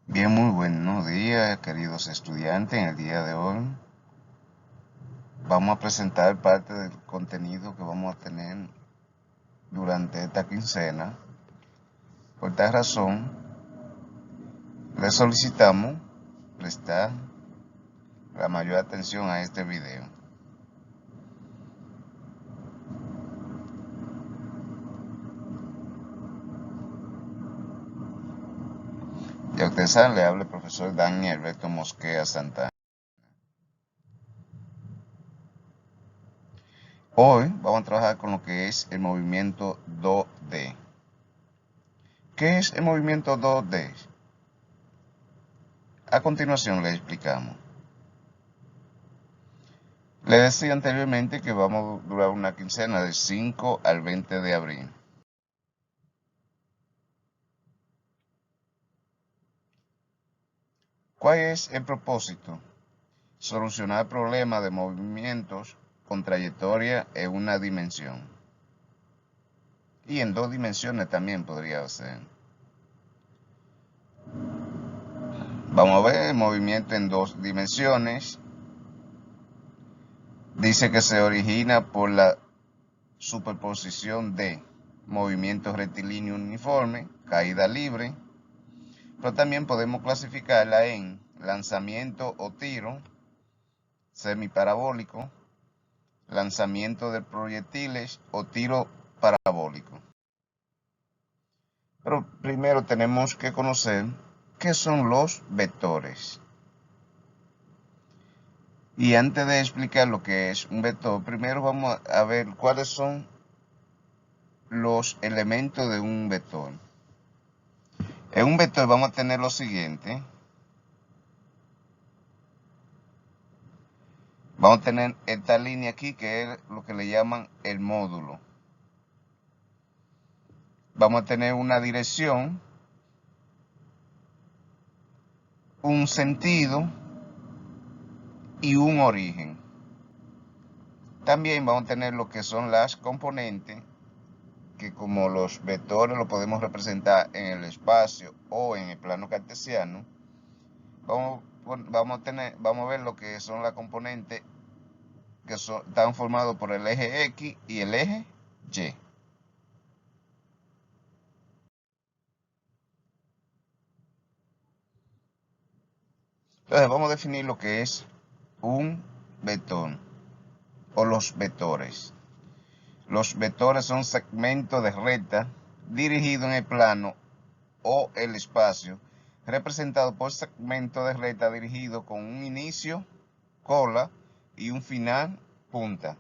Bien, muy buenos días, queridos estudiantes. En el día de hoy vamos a presentar parte del contenido que vamos a tener durante esta quincena. Por tal razón, les solicitamos prestar la mayor atención a este video. Ya ustedes saben, le habla el profesor Daniel Alberto Mosquera Santana. Hoy vamos a trabajar con lo que es el movimiento 2D. ¿Qué es el movimiento 2D? A continuación les explicamos. Les decía anteriormente que vamos a durar una quincena del 5 al 20 de abril. ¿Cuál es el propósito? Solucionar problemas de movimientos con trayectoria en una dimensión. Y en dos dimensiones también podría ser. Vamos a ver el movimiento en dos dimensiones. Dice que se origina por la superposición de movimiento rectilíneo uniforme, caída libre, pero también podemos clasificarla en lanzamiento o tiro semiparabólico, lanzamiento de proyectiles o tiro parabólico. Pero primero tenemos que conocer qué son los vectores. Y antes de explicar lo que es un vector, primero vamos a ver cuáles son los elementos de un vector. En un vector vamos a tener lo siguiente. Vamos a tener esta línea aquí que es lo que le llaman el módulo. Vamos a tener una dirección, un sentido y un origen. También vamos a tener lo que son las componentes, que como los vectores lo podemos representar en el espacio o en el plano cartesiano. Vamos a ver lo que son las componentes que están formados por el eje X y el eje Y. Entonces vamos a definir lo que es un vector o los vectores. Los vectores son segmentos de recta dirigidos en el plano o el espacio, representado por segmentos de recta dirigidos con un inicio, cola, y un final, punta.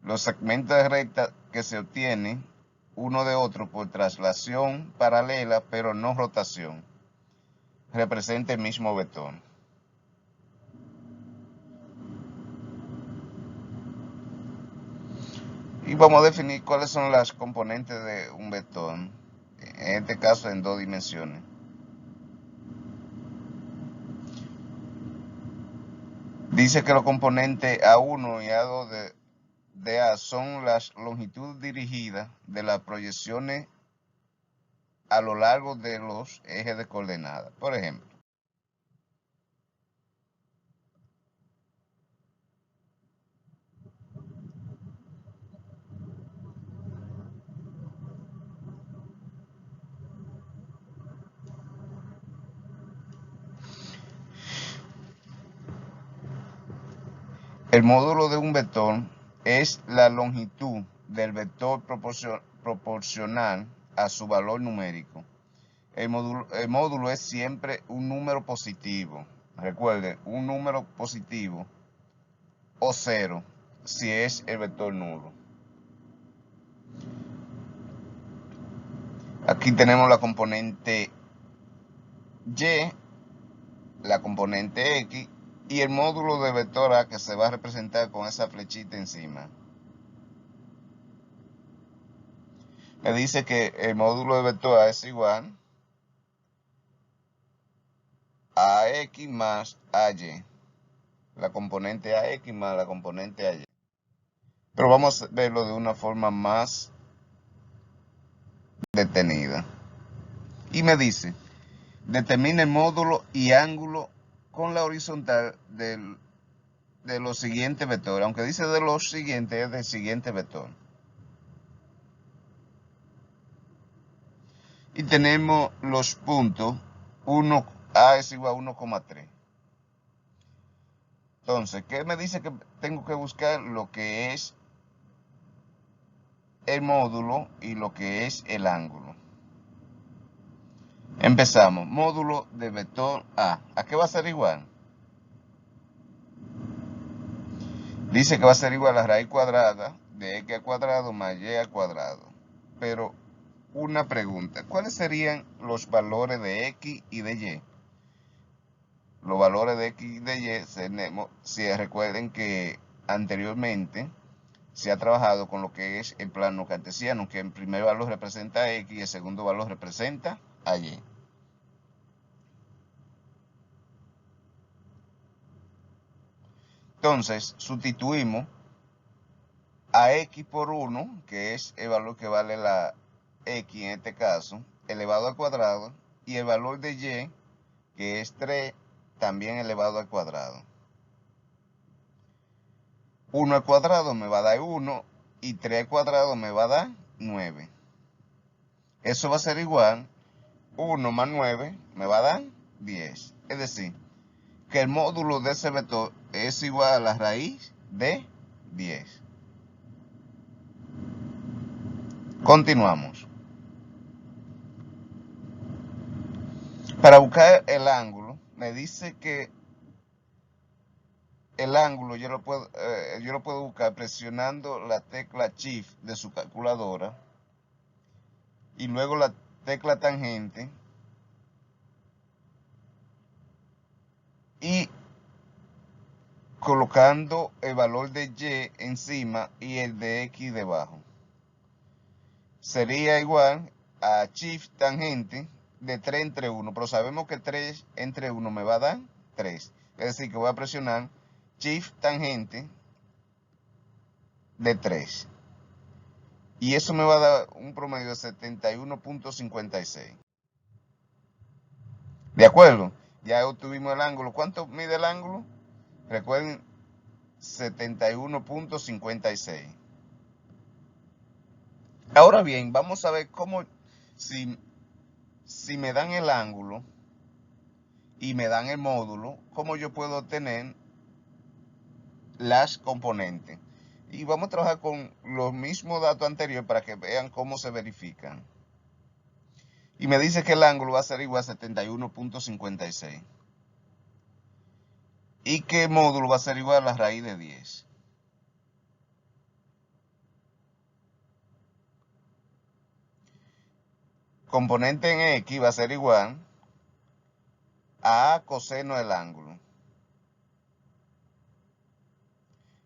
Los segmentos de recta que se obtienen uno de otro por traslación paralela pero no rotación, representa el mismo vector. Y vamos a definir cuáles son las componentes de un vector, en este caso en dos dimensiones. Dice que los componentes A1 y A2 de A son las longitudes dirigidas de las proyecciones a lo largo de los ejes de coordenadas. Por ejemplo, el módulo de un vector es la longitud del vector proporcional a su valor numérico. El módulo es siempre un número positivo. Recuerden, un número positivo o cero si es el vector nulo. Aquí tenemos la componente Y, la componente X y el módulo de vector A que se va a representar con esa flechita encima. Me dice que el módulo de vector A es igual a X más AY. La componente AX más la componente AY. Pero vamos a verlo de una forma más detenida. Y me dice Determina el módulo y ángulo con la horizontal de los siguientes vectores. Aunque dice de los siguientes, es del siguiente vector. Y tenemos los puntos. A es igual a 1,3. Entonces, ¿qué me dice? Que tengo que buscar lo que es el módulo y lo que es el ángulo. Empezamos. Módulo de vector A. ¿A qué va a ser igual? Dice que va a ser igual a la raíz cuadrada de x al cuadrado más y al cuadrado. Pero una pregunta. ¿Cuáles serían los valores de x y de y? Los valores de x y de y tenemos, si recuerden que anteriormente se ha trabajado con lo que es el plano cartesiano, que el primer valor representa a x y el segundo valor representa a y. Entonces, sustituimos a x por 1, que es el valor que vale la x en este caso, elevado al cuadrado, y el valor de y, que es 3, también elevado al cuadrado. 1 al cuadrado me va a dar 1 y 3 al cuadrado me va a dar 9. Eso va a ser igual, 1 más 9 me va a dar 10. Es decir, que el módulo de ese vector es igual a la raíz de 10. Continuamos. Para buscar el ángulo, me dice que el ángulo yo lo puedo buscar presionando la tecla Shift de su calculadora y luego la tecla tangente y colocando el valor de y encima y el de x debajo. Sería igual a Shift tangente de 3 entre 1, pero sabemos que 3 entre 1 me va a dar 3. Es decir, que voy a presionar Shift tangente de 3. Y eso me va a dar un promedio de 71.56. ¿De acuerdo? Ya obtuvimos el ángulo. ¿Cuánto mide el ángulo? Recuerden, 71.56. Ahora bien, vamos a ver cómo, si me dan el ángulo y me dan el módulo, cómo yo puedo obtener las componentes. Y vamos a trabajar con los mismos datos anteriores para que vean cómo se verifican. Y me dice que el ángulo va a ser igual a 71.56. Y que el módulo va a ser igual a la raíz de 10. Componente en x va a ser igual a coseno del ángulo.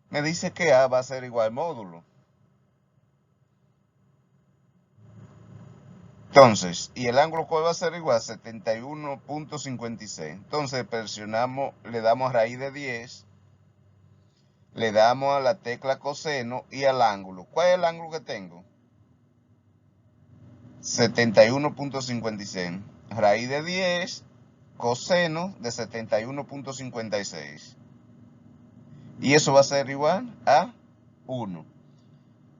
Me dice que a va a ser igual al módulo. Entonces, y el ángulo cuál va a ser igual a 71.56. Entonces presionamos, le damos a raíz de 10, le damos a la tecla coseno y al ángulo. ¿Cuál es el ángulo que tengo? 71.56. Raíz de 10, coseno de 71.56. Y eso va a ser igual a 1.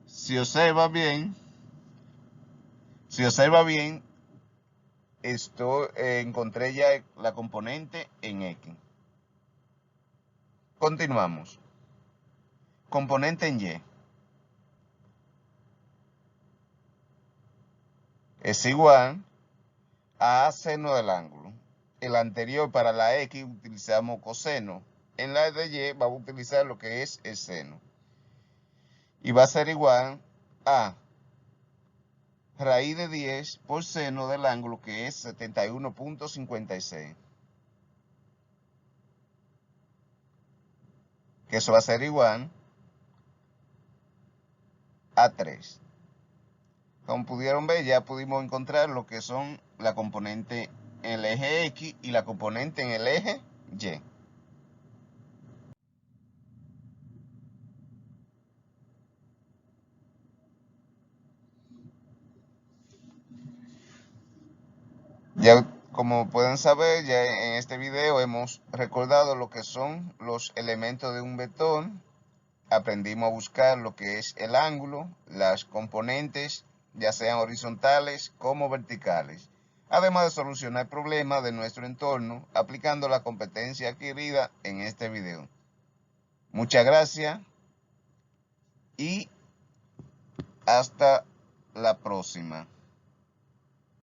Si observa bien, encontré ya la componente en X. Continuamos. Componente en Y. Es igual a seno del ángulo. El anterior para la X utilizamos coseno. En la de Y vamos a utilizar lo que es el seno. Y va a ser igual a raíz de 10 por seno del ángulo, que es 71.56. Que eso va a ser igual a 3. Como pudieron ver, ya pudimos encontrar lo que son la componente en el eje X y la componente en el eje Y. Ya como pueden saber, ya en este video hemos recordado lo que son los elementos de un vector. Aprendimos a buscar lo que es el ángulo, las componentes, ya sean horizontales como verticales, además de solucionar problemas de nuestro entorno aplicando la competencia adquirida en este video. Muchas gracias y hasta la próxima.